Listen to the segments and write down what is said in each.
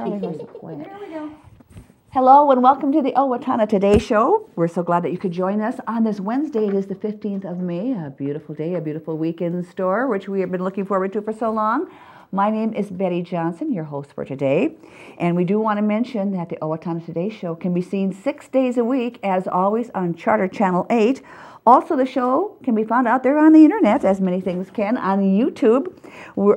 There we go. Hello and welcome to the Owatonna Today Show. We're so glad that you could join us on this Wednesday. It is the 15th of May, a beautiful day, a beautiful weekend in store, which we have been looking forward to for so long. My name is Betty Johnson, your host for today. And we do want to mention that the Owatonna Today Show can be seen 6 days a week, as always, on Charter Channel 8. Also, the show can be found out there on the internet, as many things can, on YouTube,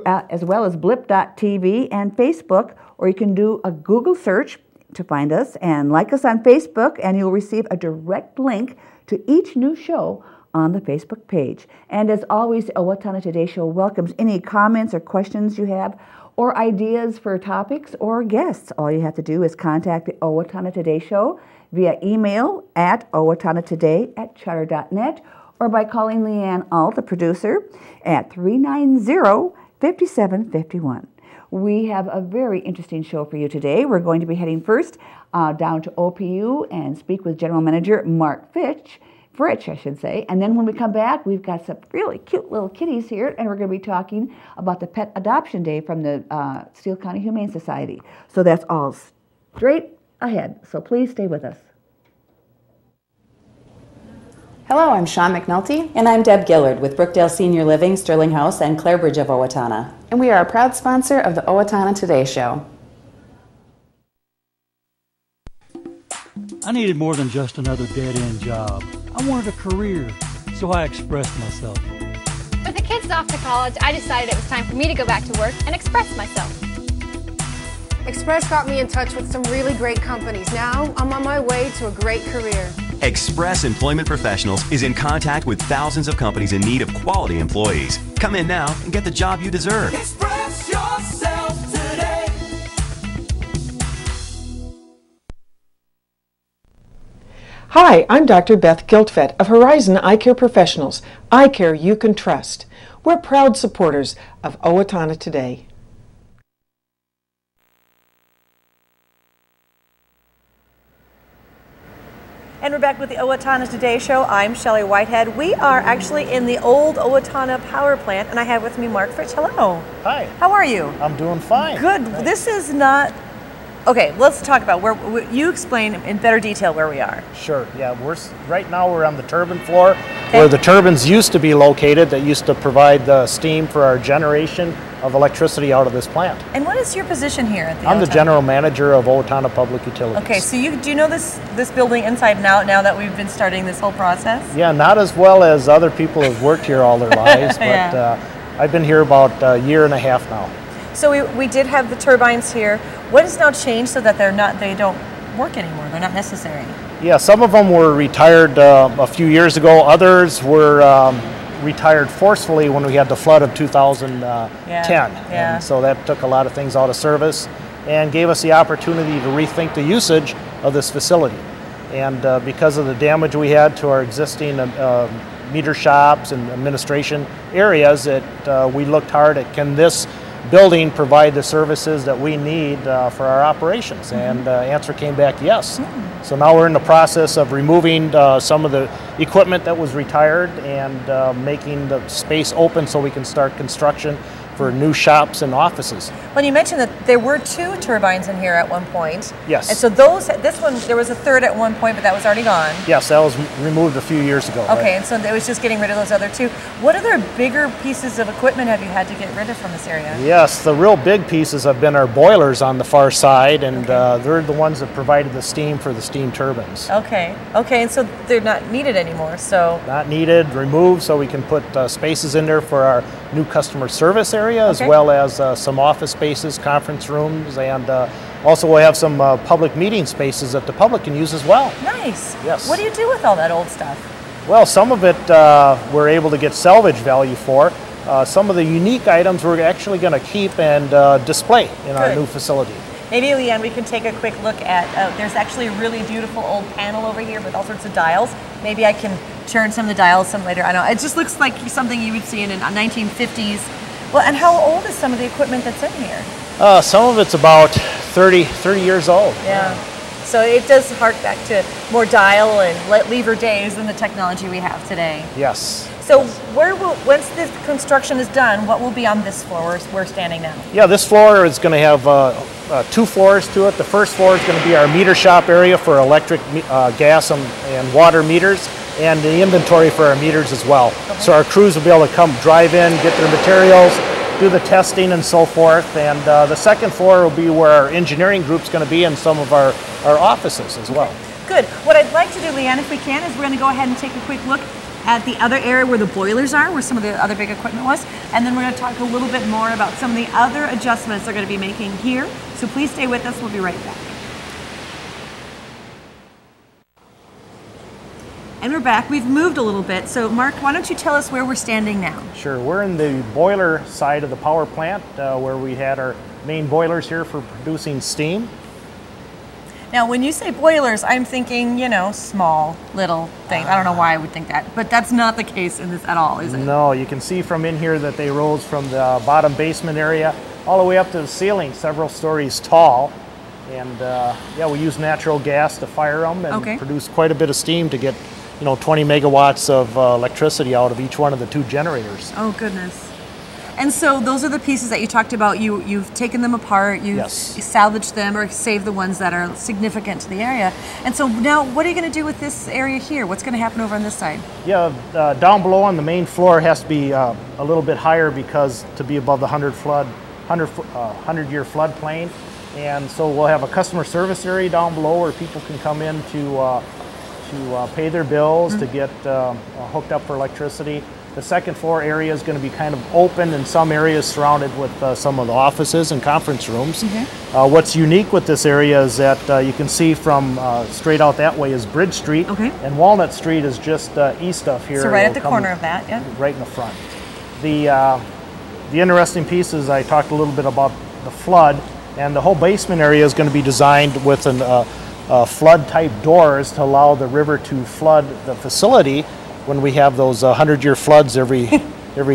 as well as blip.tv and Facebook, or you can do a Google search to find us and like us on Facebook, and you'll receive a direct link to each new show on the Facebook page. And as always, the Owatonna Today Show welcomes any comments or questions you have or ideas for topics or guests. All you have to do is contact the Owatonna Today Show via email at owatonnatoday@charter.net or by calling Leanne, the producer, at 390-5751. We have a very interesting show for you today. We're going to be heading first down to OPU and speak with General Manager Mark Fritsch, and then when we come back, we've got some really cute little kitties here, and we're going to be talking about the Pet Adoption Day from the Steele County Humane Society. So that's all straight ahead, so please stay with us. Hello, I'm Sean McNulty. And I'm Deb Gillard with Brookdale Senior Living, Sterling House, and Clarebridge of Owatonna. And we are a proud sponsor of the Owatonna Today Show. I needed more than just another dead-end job. I wanted a career, so I expressed myself. With the kids off to college, I decided it was time for me to go back to work and express myself. Express got me in touch with some really great companies. Now I'm on my way to a great career. Express Employment Professionals is in contact with thousands of companies in need of quality employees. Come in now and get the job you deserve. Express yourself today. Hi, I'm Dr. Beth Giltfett of Horizon Eye Care Professionals. Eye care you can trust. We're proud supporters of Owatonna Today. And we're back with the Owatonna Today Show. I'm Shelley Whitehead. We are actually in the old Owatonna power plant, and I have with me Mark Fritsch. Hello. Hi. How are you? I'm doing fine. Good. Thanks. This is not... Okay, let's talk about where you explain in better detail where we are. Sure. Yeah, right now we're on the turbine floor, where the turbines used to be located that used to provide the steam for our generation of electricity out of this plant. And what is your position here at the I'm the Owatonna? general manager of Owatonna Public Utilities. Okay, so do you know this building inside and out now that we've been starting this whole process? Yeah, not as well as other people who've worked here all their lives, but Yeah. I've been here about a year and a half now. So we did have the turbines here. What has now changed so that they don't work anymore? They're not necessary. Yeah, some of them were retired a few years ago. Others were retired forcefully when we had the flood of 2010. Yeah. And so that took a lot of things out of service and gave us the opportunity to rethink the usage of this facility. And because of the damage we had to our existing meter shops and administration areas, we looked hard at, can this building provide the services that we need for our operations? And the answer came back yes. So now we're in the process of removing some of the equipment that was retired and making the space open so we can start construction for new shops and offices. Well, you mentioned that there were 2 turbines in here at one point. Yes. And so this one, there was a third at one point, but that was already gone. Yes, that was removed a few years ago. Okay, right? and so it was just getting rid of those other 2. What other bigger pieces of equipment have you had to get rid of from this area? Yes, the real big pieces have been our boilers on the far side, and they're the ones that provided the steam for the steam turbines. Okay, and so they're not needed anymore, so... Not needed, removed, so we can put spaces in there for our new customer service area, as well as some office spaces, conference rooms, and also we'll have some public meeting spaces that the public can use as well. Nice. Yes. What do you do with all that old stuff? Well, some of it we're able to get salvage value for. Some of the unique items we're actually going to keep and display in our new facility. Maybe, Leanne, we can take a quick look at, there's actually a really beautiful old panel over here with all sorts of dials. Maybe I can turn some of the dials some later. I don't know. It just looks like something you would see in a 1950s. Well, and how old is some of the equipment that's in here? Some of it's about 30 years old. Yeah. So it does hark back to more dial and lever days than the technology we have today. Yes. So once this construction is done, what will be on this floor we're standing now? Yeah, this floor is going to have 2 floors to it. The first floor is going to be our meter shop area for electric, gas, and water meters, and the inventory for our meters as well. Okay. So our crews will be able to come drive in, get their materials, do the testing and so forth. And the second floor will be where our engineering group's going to be, and some of our offices as well. Good. What I'd like to do, Leanne, if we can, is we're going to go ahead and take a quick look at the other area where the boilers are, where some of the other big equipment was, and then we're going to talk a little bit more about some of the other adjustments they're going to be making here. So please stay with us. We'll be right back. And we're back. We've moved a little bit. So Mark, why don't you tell us where we're standing now? Sure. We're in the boiler side of the power plant where we had our main boilers here for producing steam. Now, when you say boilers, I'm thinking, you know, small, little things. I don't know why I would think that, but that's not the case in this at all, is it? No, you can see from in here that they rose from the bottom basement area all the way up to the ceiling, several stories tall. And yeah, we use natural gas to fire them and produce quite a bit of steam to get, you know, 20 megawatts of electricity out of each one of the 2 generators. Oh, goodness. And so those are the pieces that you talked about. You've taken them apart, you've salvaged them or saved the ones that are significant to the area. And so now what are you going to do with this area here? What's going to happen over on this side? Yeah, down below on the main floor has to be a little bit higher because to be above the 100-year floodplain. And so we'll have a customer service area down below where people can come in to pay their bills, to get hooked up for electricity. The second floor area is going to be kind of open, and some areas surrounded with some of the offices and conference rooms. What's unique with this area is that you can see from straight out that way is Bridge Street, and Walnut Street is just east of here. So right at the corner of that, yeah? Right in the front. The interesting piece is I talked a little bit about the flood, and the whole basement area is going to be designed with flood-type doors to allow the river to flood the facility when we have those 100-year floods every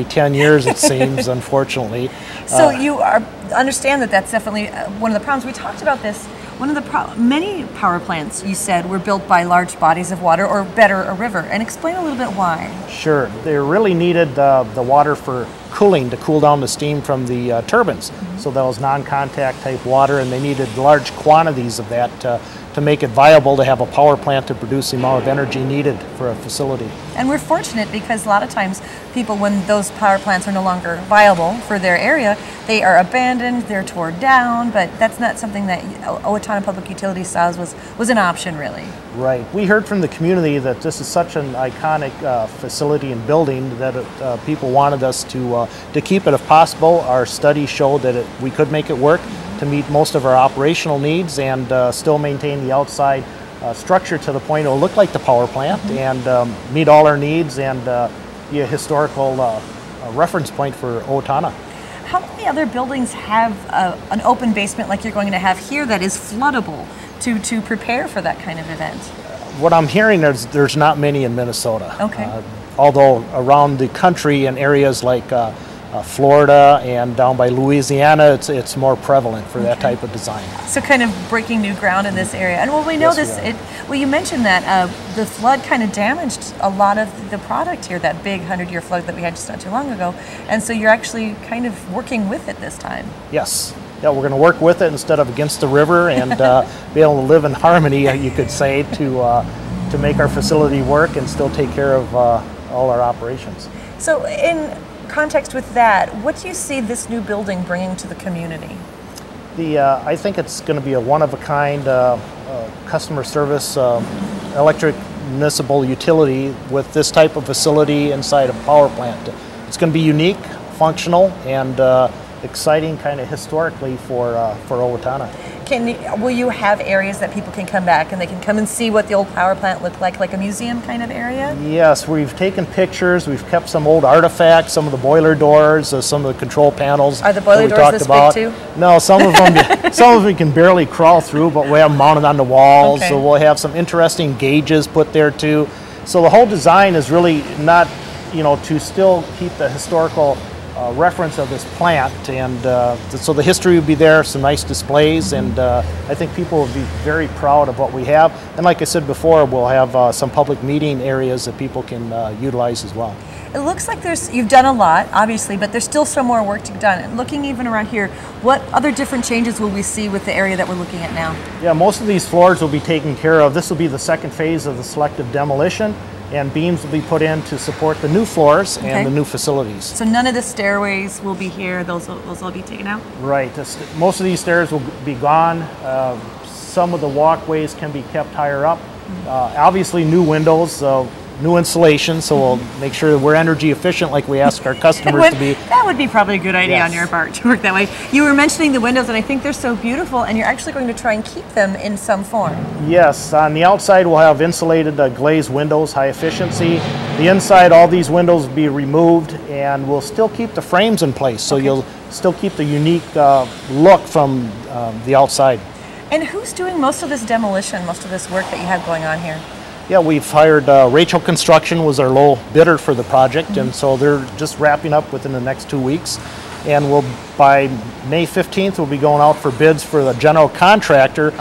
10 years, it seems, unfortunately. So you understand that that's definitely one of the problems. We talked about this. One of the many power plants, you said, were built by large bodies of water, or better, a river. And explain a little bit why. Sure. They really needed the water for cooling, to cool down the steam from the turbines. So that was non-contact type water, and they needed large quantities of that to make it viable to have a power plant to produce the amount of energy needed for a facility. And we're fortunate because a lot of times people, when those power plants are no longer viable for their area, they are abandoned, they're torn down, but that's not something that Owatonna Public Utilities saw was an option, really. Right. We heard from the community that this is such an iconic facility and building that people wanted us to keep it if possible. Our studies showed that we could make it work to meet most of our operational needs and still maintain the outside structure to the point it will look like the power plant and meet all our needs and be a historical reference point for Owatonna. How many other buildings have an open basement like you're going to have here that is floodable to prepare for that kind of event? What I'm hearing is there's not many in Minnesota. Okay. Although around the country in areas like Florida and down by Louisiana, it's more prevalent for that type of design. So kind of breaking new ground in this area. And well, we know well, you mentioned that the flood kind of damaged a lot of the product here, that big 100-year flood that we had just not too long ago. And so you're actually kind of working with it this time. Yes. Yeah, we're going to work with it instead of against the river and be able to live in harmony, you could say, to make our facility work and still take care of all our operations. So in context with that, what do you see this new building bringing to the community? I think it's going to be a one-of-a-kind customer service electric municipal utility with this type of facility inside a power plant. It's going to be unique, functional, and exciting kind of historically for Owatonna. Will you have areas that people can come back and they can come and see what the old power plant looked like a museum kind of area? Yes, we've taken pictures, we've kept some old artifacts, some of the boiler doors, some of the control panels. Are the boiler doors this big too? No, some of them you can barely crawl through, but we have them mounted on the walls, so we'll have some interesting gauges put there too. So the whole design is really not, to still keep the historical reference of this plant, and so the history will be there, some nice displays, and I think people will be very proud of what we have. And like I said before, we'll have some public meeting areas that people can utilize as well. It looks like you've done a lot, obviously, but there's still some more work to be done. And looking even around here, what other different changes will we see with the area that we're looking at now? Yeah, most of these floors will be taken care of. This will be the second phase of the selective demolition, and beams will be put in to support the new floors and the new facilities. So none of the stairways will be here, those will be taken out? Right, most of these stairs will be gone. Some of the walkways can be kept higher up. Obviously new windows, new insulation, so we'll make sure that we're energy efficient like we ask our customers to be. That would be probably a good idea on your part to work that way. You were mentioning the windows, and I think they're so beautiful, and you're actually going to try and keep them in some form. Yes, on the outside we'll have insulated glazed windows, high efficiency. The inside, all these windows will be removed, and we'll still keep the frames in place, so you'll still keep the unique look from the outside. And who's doing most of this demolition, most of this work that you have going on here? Yeah, we've hired Rachel Construction was our low bidder for the project, and so they're just wrapping up within the next 2 weeks. And by May 15th, we'll be going out for bids for the general contractor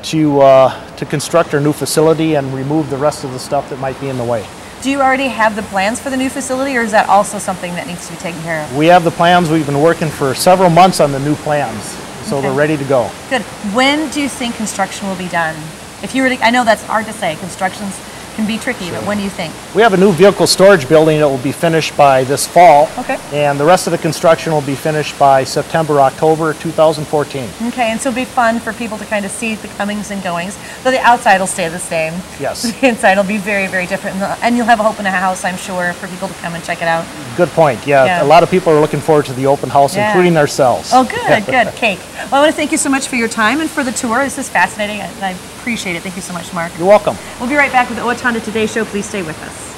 to construct our new facility and remove the rest of the stuff that might be in the way. Do you already have the plans for the new facility, or is that also something that needs to be taken care of? We have the plans. We've been working for several months on the new plans, so they're ready to go. Good. When do you think construction will be done? If you were to, I know that's hard to say, constructions can be tricky, but when do you think? We have a new vehicle storage building that will be finished by this fall, and the rest of the construction will be finished by September, October 2014. Okay, and so it'll be fun for people to kind of see the comings and goings, though the outside will stay the same. Yes. The inside will be very, very different, and you'll have a open house, I'm sure, for people to come and check it out. Good point. Yeah, a lot of people are looking forward to the open house, including ourselves. Oh, good, good. Cake. Well, I want to thank you so much for your time and for the tour. This is fascinating, and I appreciate it. Thank you so much, Mark. You're welcome. We'll be right back with the Owatonna Today Show. Please stay with us.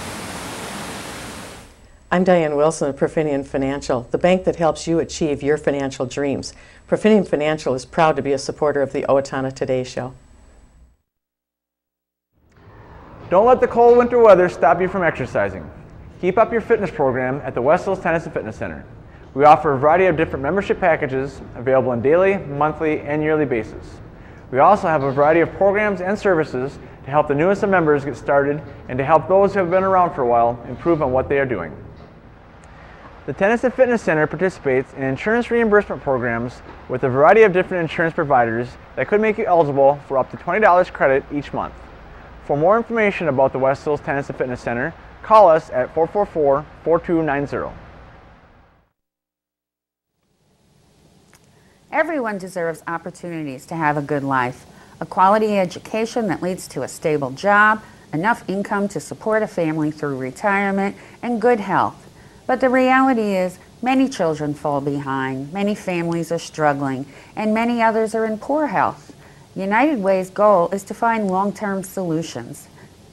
I'm Diane Wilson of Profinium Financial, the bank that helps you achieve your financial dreams. Profinium Financial is proud to be a supporter of the Owatonna Today Show. Don't let the cold winter weather stop you from exercising. Keep up your fitness program at the West Hills Tennis and Fitness Center. We offer a variety of different membership packages available on daily, monthly, and yearly basis. We also have a variety of programs and services to help the newest of members get started and to help those who have been around for a while improve on what they are doing. The Tennis and Fitness Center participates in insurance reimbursement programs with a variety of different insurance providers that could make you eligible for up to $20 credit each month. For more information about the West Hills Tennis and Fitness Center, call us at 444-4290. Everyone deserves opportunities to have a good life, a quality education that leads to a stable job, enough income to support a family through retirement, and good health. But the reality is, many children fall behind, many families are struggling, and many others are in poor health. United Way's goal is to find long-term solutions.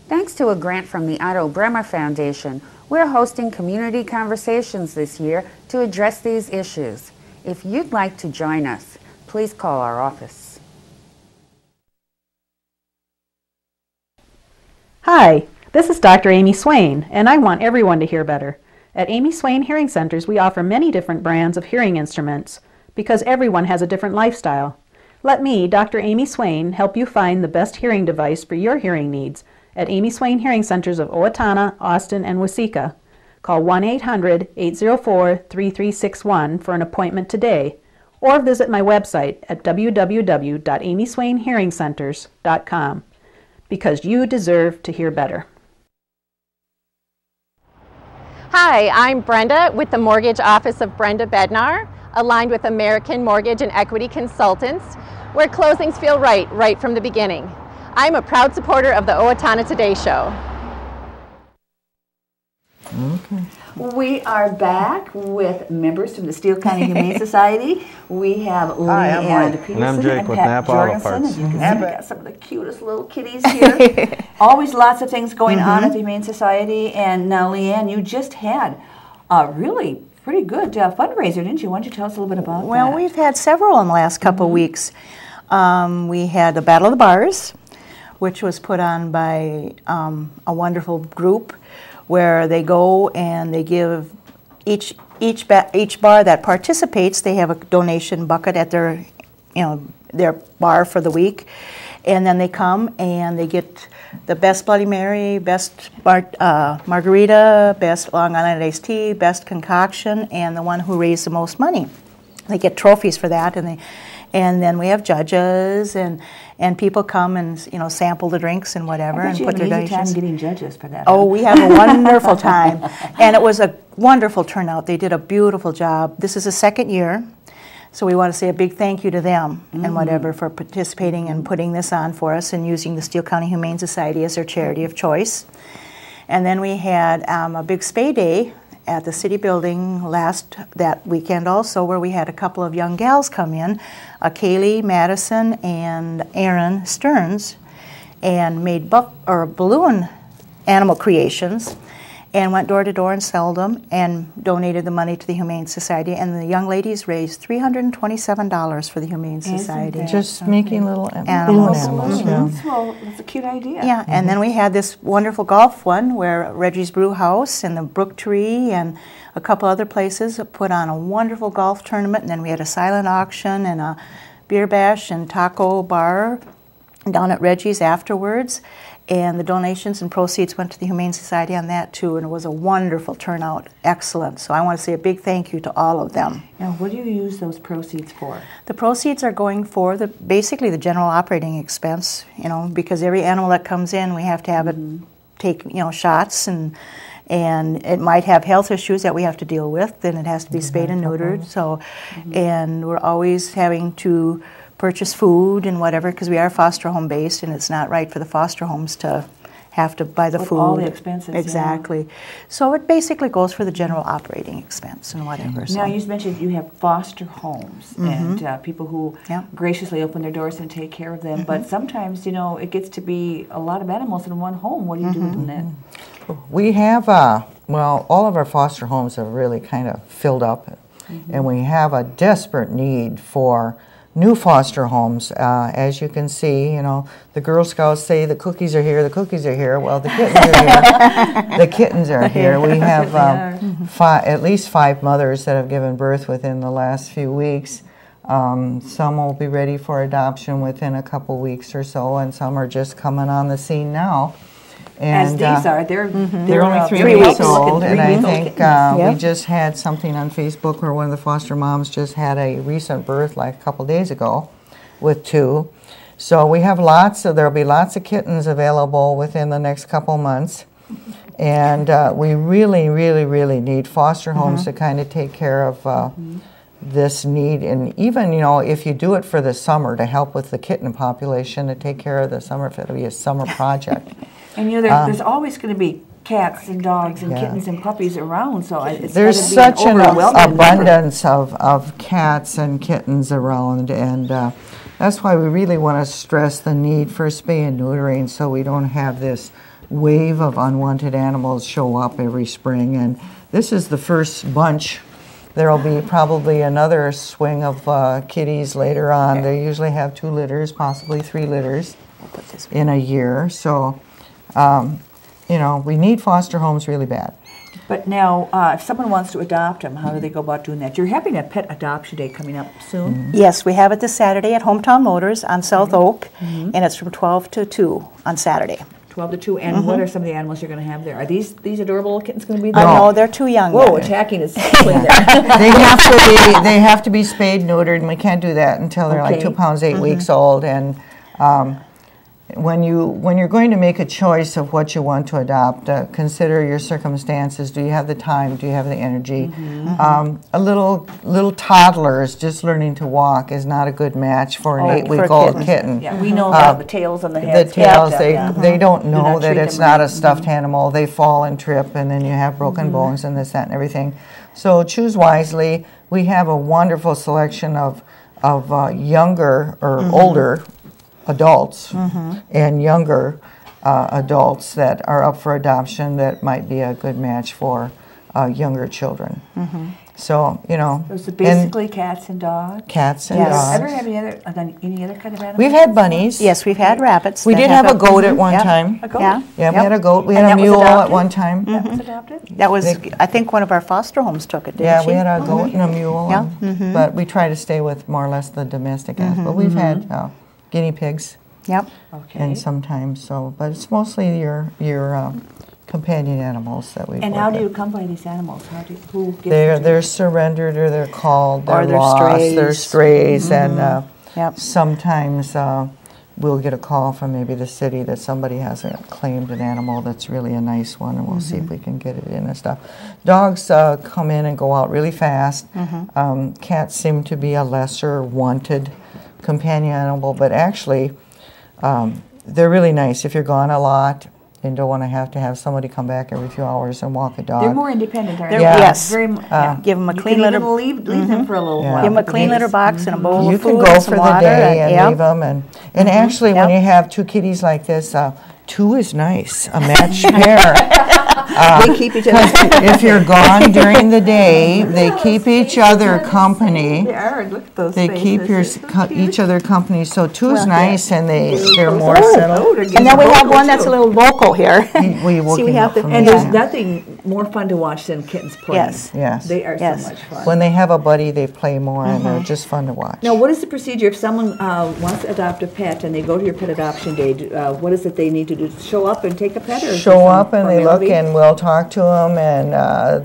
Thanks to a grant from the Otto Bremer Foundation, we're hosting community conversations this year to address these issues. If you'd like to join us, please call our office. Hi, this is Dr. Amy Swain, and I want everyone to hear better. At Amy Swain Hearing Centers, we offer many different brands of hearing instruments because everyone has a different lifestyle. Let me, Dr. Amy Swain, help you find the best hearing device for your hearing needs at Amy Swain Hearing Centers of Owatonna, Austin, and Waseca. Call 1-800-804-3361 for an appointment today, or visit my website at www.amyswainhearingcenters.com, because you deserve to hear better. Hi, I'm Brenda with the Mortgage Office of Brenda Bednar, aligned with American Mortgage and Equity Consultants, where closings feel right from the beginning. I'm a proud supporter of the Owatonna Today Show. Okay. We are back with members from the Steele County Humane Society. We have Leanne Peterson and I'm Jake and with Pat Napa Auto Jorgensen. Parts. As you can see, we've got some of the cutest little kitties here. Always lots of things going on at the Humane Society. And now, Leanne, you just had a really pretty good fundraiser, didn't you? Why don't you tell us a little bit about that? Well, we've had several in the last couple of weeks. We had the Battle of the Bars, which was put on by a wonderful group, where they go and they give each bar that participates, they have a donation bucket at their bar for the week, And then they come and they get the best Bloody Mary, best margarita, best Long Island iced tea, best concoction, and the one who raised the most money. They get trophies for that, and then we have judges, and people come and sample the drinks and whatever, and put their donations. You have an easy time getting judges for that. Oh, we have a wonderful time, and it was a wonderful turnout. They did a beautiful job. This is the second year, so we want to say a big thank you to them and whatever for participating and putting this on for us and using the Steele County Humane Society as their charity of choice. And then we had a big spay day at the city building that weekend also, where we had a couple of young gals come in, Kaylee Madison and Erin Stearns, and made balloon animal creations, and went door to door and sold them and donated the money to the Humane Society. And the young ladies raised $327 for the Humane Society. Just making little animals. Well, that's a cute idea. Yeah, and then we had this wonderful golf one where Reggie's Brew House and the Brook Tree and a couple other places put on a wonderful golf tournament. And then we had a silent auction and a beer bash and taco bar down at Reggie's afterwards. And the donations and proceeds went to the Humane Society on that too, and it was a wonderful turnout, excellent. So I want to say a big thank you to all of them. Now, what do you use those proceeds for? The proceeds are going for basically the general operating expense, because every animal that comes in, we have to have it take, shots, and it might have health issues that we have to deal with, then it has to be spayed and neutered. So, and we're always having to purchase food and whatever, because we are foster home based, and it's not right for the foster homes to have to buy the food. All the expenses. Exactly. Yeah. So it basically goes for the general operating expense and whatever. Now, you mentioned you have foster homes and people who graciously open their doors and take care of them, but sometimes, it gets to be a lot of animals in one home. What do you do with them then? We have, all of our foster homes are really kind of filled up, and we have a desperate need for new foster homes. As you can see, the Girl Scouts say the cookies are here, the cookies are here. Well, the kittens are here. The kittens are here. We have at least 5 mothers that have given birth within the last few weeks. Some will be ready for adoption within a couple weeks or so, and some are just coming on the scene now. And, as these are, they're only 3 weeks old, and I think we just had something on Facebook where one of the foster moms just had a recent birth like a couple days ago with 2. So we have there'll be lots of kittens available within the next couple months, and we really, really, really need foster homes to kind of take care of this need. And even, if you do it for the summer to help with the kitten population, to take care of the summer, if it'll be a summer project. And there's always going to be cats and dogs and kittens and puppies around, so there's such an abundance of cats and kittens around, and that's why we really want to stress the need for spay and neutering, so we don't have this wave of unwanted animals show up every spring. And this is the first bunch. There will be probably another swing of kitties later on. They usually have 2 litters, possibly 3 litters in a year. So, we need foster homes really bad. But now, if someone wants to adopt them, how do they go about doing that? You're having a pet adoption day coming up soon. Yes, we have it this Saturday at Hometown Motors on South Oak, and it's from 12 to 2 on Saturday. 12 to 2, and what are some of the animals you're going to have there? Are these adorable little kittens going to be there? No, they're too young. Whoa, attacking is there. They have to be spayed, neutered, and we can't do that until they're like 2 pounds 8 weeks old. And when you're going to make a choice of what you want to adopt, consider your circumstances. Do you have the time? Do you have the energy? A little toddler is just learning to walk is not a good match for an 8-week-old kitten. Yeah, we know about the tails on the heads. The tails, they don't know that it's not a stuffed animal. They fall and trip, and then you have broken bones and this, that, and everything. So choose wisely. We have a wonderful selection of younger or older adults and younger adults that are up for adoption that might be a good match for younger children. So, So basically cats and dogs? Cats and dogs. Ever have any other kind of animals? We've had bunnies. Yes, we've had rabbits. We did have a goat at one time. A goat? Yeah, we had a goat. We had a mule at one time. That was adopted? That was, I think one of our foster homes took it, didn't she? We had a goat and a mule. But we try to stay with more or less the domestic animals. But we've had guinea pigs. Yep. Okay. And sometimes so, but it's mostly your companion animals that we. And how do you accompany these animals? Who gets They're surrendered, or they're called, Or they're lost, strays. they're strays, and Yep. sometimes we'll get a call from maybe the city that somebody hasn't claimed an animal that's really a nice one, and we'll see if we can get it in and stuff. Dogs come in and go out really fast. Cats seem to be a lesser wanted companion animal, but actually they're really nice if you're gone a lot and don't want to have somebody come back every few hours and walk a dog. They're more independent, aren't they? Yes. Very, Give them a you clean can litter. even leave them for a little while. Give them a clean litter box and a bowl You of can food go and for some the water. day and Yep. leave them, and actually when you have two kitties like this, two is nice, a matched pair. They keep each other. If you're gone during the day, they keep each other company. They are. Look at those They faces. keep each other company, so two is Well, nice, and they're more Oh, settled. and then we have one that's a little vocal here. We woke See, we him have up the- from And the there's nap. nothing more fun to watch than kittens playing. Yes. Yes. They are Yes. so much fun. When they have a buddy, they play more, and they're just fun to watch. Now, what is the procedure if someone wants to adopt a pet and they go to your pet adoption day? What is it they need to do? Show up and take a pet, or is there Show some up and they look, formality? and we'll talk to them, and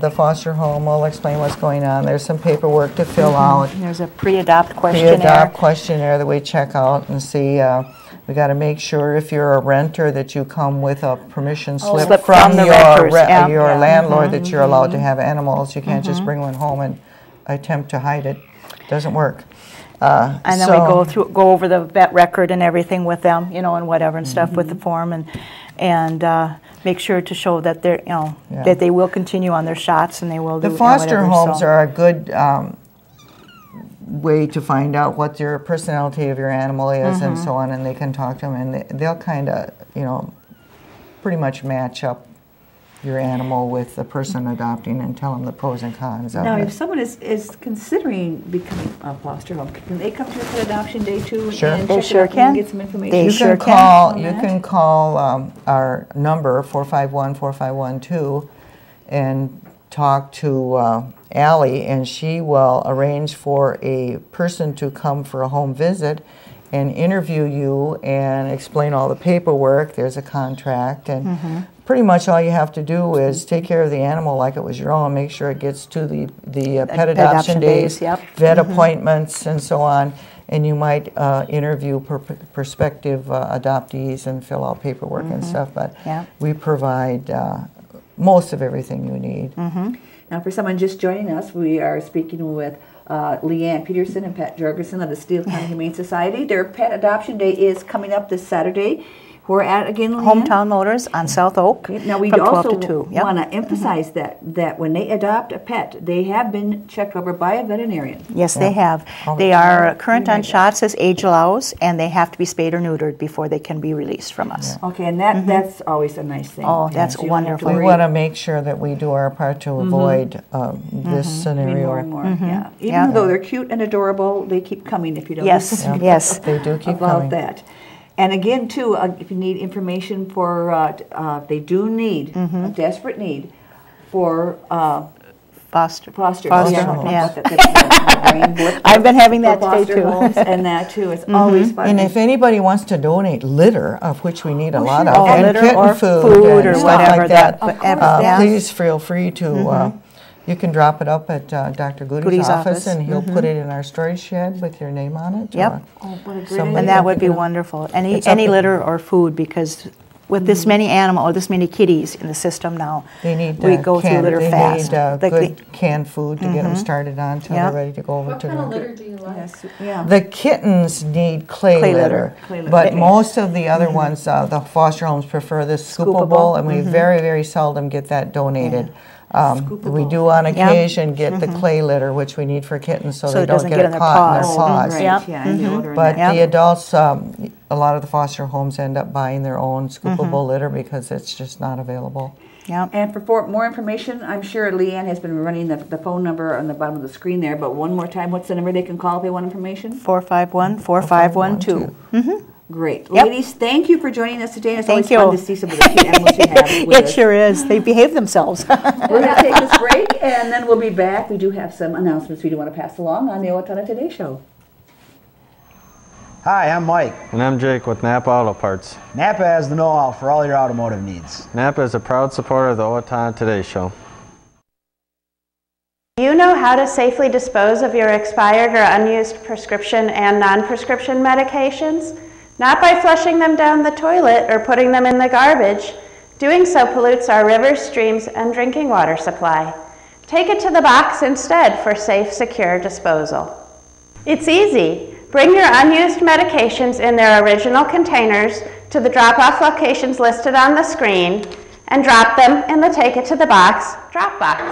the foster home will explain what's going on. There's some paperwork to fill out. There's a pre-adopt questionnaire. Pre-adopt questionnaire that we check out and see. We got to make sure if you're a renter that you come with a permission slip, slip from from the your renters, yeah. your Yeah. landlord that you're allowed to have animals. You can't just bring one home and attempt to hide it. Doesn't work. And then we go over the vet record and everything with them, and whatever and stuff with the form, and make sure to show that they're, that they will continue on their shots and they will do The foster whatever, homes so. are a good way to find out what your personality of your animal is and so on, and they can talk to them, and they'll kind of, pretty much match up your animal with the person adopting and tell them the pros and cons of Now, it. if someone is considering becoming a foster home, can they come to your pet adoption day too? Sure. And They check it sure out can. And get some information? They You sure can can. call. You can call our number 451-4512 and talk to Allie, and she will arrange for a person to come for a home visit and interview you and explain all the paperwork. There's a contract, and pretty much all you have to do is take care of the animal like it was your own, make sure it gets to the pet adoption days, yep. vet appointments, and so on. And you might interview prospective adoptees and fill out paperwork and stuff, but we provide most of everything you need. Now, for someone just joining us, we are speaking with Leanne Peterson and Pat Jorgensen of the Steele County Humane Society. Their pet adoption day is coming up this Saturday. We're at, again, Leanne? Hometown Motors on South Oak. Now, we from 12 also to 2. Yep. want to emphasize that when they adopt a pet, they have been checked over by a veterinarian. Yes, they have. They are current on shots as age allows, and they have to be spayed or neutered before they can be released from us. Okay, and that's always a nice thing. Oh, that's So you don't have to wonderful. We worry. want to make sure that we do our part to avoid this scenario. More and more, yeah. Even though they're cute and adorable, they keep coming if you don't Yes, listen yes. They do keep about coming. that. And again, too, if you need information for, they do need, a desperate need for Foster. Foster Yeah. brain blip I've been having for that today, foster too. homes and that, too. It's always fun. And if anybody wants to donate litter, of which we need a lot sure. of, Oh, and litter kitten or food, food and or stuff whatever like that, yeah. please feel free to, you can drop it up at Dr. Goody's office, and he'll put it in our storage shed with your name on it. Yep. or Oh, what a great somebody idea. And that can would be pick it up. wonderful. It's Any up- litter or food, because with this many animal or this many kitties in the system now, They need we go through litter they fast. need The- good canned food to get them started on until Yeah. they're ready to go over to the litter do you like? Yes, yeah. The kittens need clay Clay litter, litter. Clay litter. but most of the other ones, the foster homes prefer this scoopable, and we very, very seldom get that donated. We do on occasion get the clay litter, which we need for kittens so So they it don't doesn't get get it in their caught in their paws. paws. Right, Yep. yeah, and the odor and But that. the adults, a lot of the foster homes end up buying their own scoopable litter because it's just not available. Yep. And for more information, I'm sure Leanne has been running the phone number on the bottom of the screen there, but one more time, what's the number they can call if they want information? 451-4512. Great. Yep. Ladies, thank you for joining us today. It's Thank always fun you. to see some of the cute animals you have with It us. sure is. They behave themselves. We're going to take this break, and then we'll be back. We do have some announcements we do want to pass along on the Owatonna Today Show. Hi, I'm Mike. And I'm Jake with Napa Auto Parts. Napa has the know-how for all your automotive needs. Napa is a proud supporter of the Owatonna Today Show. Do you know how to safely dispose of your expired or unused prescription and non-prescription medications? Not by flushing them down the toilet or putting them in the garbage. Doing so pollutes our rivers, streams, and drinking water supply. Take it to the box instead for safe, secure disposal. It's easy. Bring your unused medications in their original containers to the drop-off locations listed on the screen and drop them in the Take It to the Box drop box.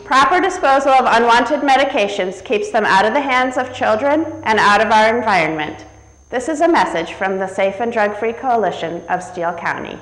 Proper disposal of unwanted medications keeps them out of the hands of children and out of our environment. This is a message from the Safe and Drug-Free Coalition of Steele County.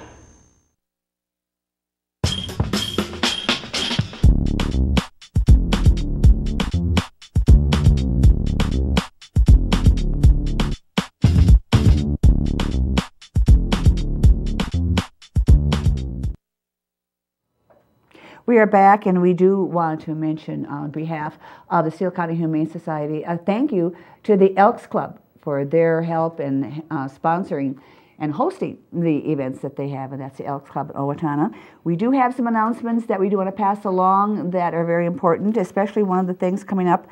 We are back, and we do want to mention on behalf of the Steele County Humane Society a thank you to the Elks Club for their help in sponsoring and hosting the events that they have, and that's the Elks Club in Owatonna. We do have some announcements that we do want to pass along that are very important, especially one of the things coming up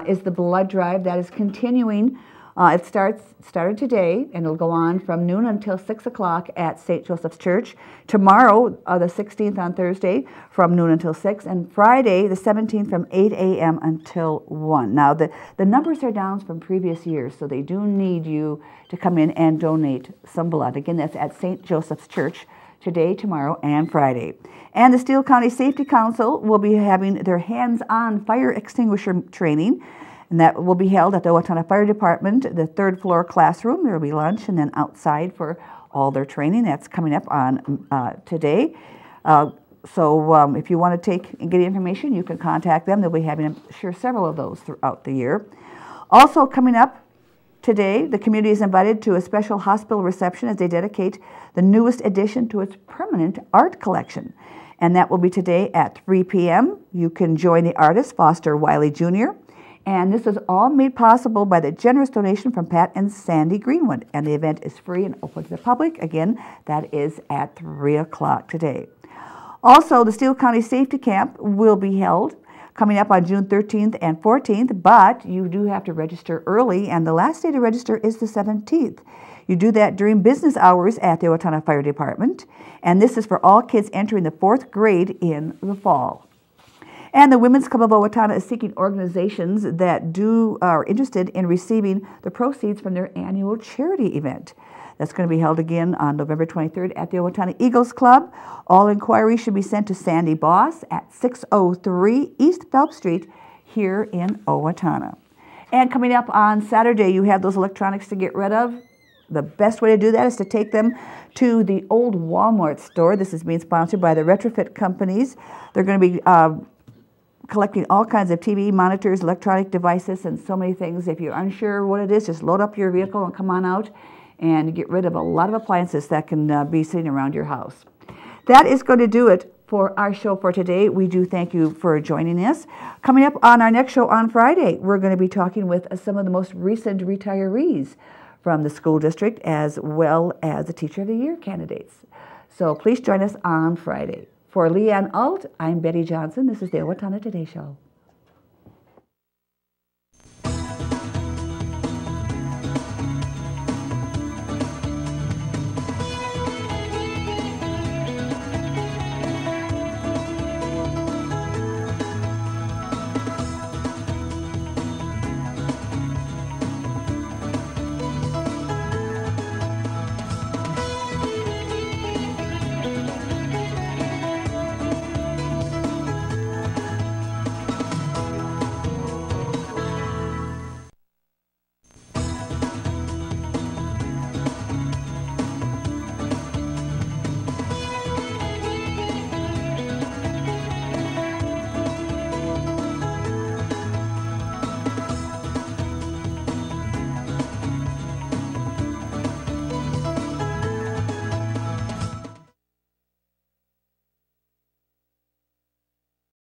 is the blood drive that is continuing. It started today, and it'll go on from noon until 6 o'clock at St. Joseph's Church. Tomorrow, the 16th on Thursday, from noon until 6, and Friday, the 17th, from 8 a.m. until 1. Now, the numbers are down from previous years, so they do need you to come in and donate some blood. Again, that's at St. Joseph's Church today, tomorrow, and Friday. And the Steele County Safety Council will be having their hands-on fire extinguisher training, and that will be held at the Owatonna Fire Department, the third floor classroom. There will be lunch, and then outside for all their training. That's coming up on today. So if you want to take and get information, you can contact them. They'll be having, I'm sure, several of those throughout the year. Also coming up today, the community is invited to a special hospital reception as they dedicate the newest addition to its permanent art collection. And that will be today at 3 p.m. You can join the artist, Foster Wiley Jr., and this is all made possible by the generous donation from Pat and Sandy Greenwood. And the event is free and open to the public. Again, that is at 3 o'clock today. Also, the Steele County Safety Camp will be held coming up on June 13th and 14th, but you do have to register early, and the last day to register is the 17th. You do that during business hours at the Owatonna Fire Department, and this is for all kids entering the 4th grade in the fall. And the Women's Club of Owatonna is seeking organizations that are interested in receiving the proceeds from their annual charity event. That's going to be held again on November 23rd at the Owatonna Eagles Club. All inquiries should be sent to Sandy Boss at 603 East Phelps Street here in Owatonna. And coming up on Saturday, you have those electronics to get rid of. The best way to do that is to take them to the old Walmart store. This is being sponsored by the Retrofit Companies. They're going to be collecting all kinds of TV, monitors, electronic devices, and so many things. If you're unsure what it is, just load up your vehicle and come on out and get rid of a lot of appliances that can be sitting around your house. That is going to do it for our show for today. We do thank you for joining us. Coming up on our next show on Friday, we're going to be talking with some of the most recent retirees from the school district, as well as the Teacher of the Year candidates. So please join us on Friday. For Leanne Alt, I'm Betty Johnson. This is the Owatonna Today Show.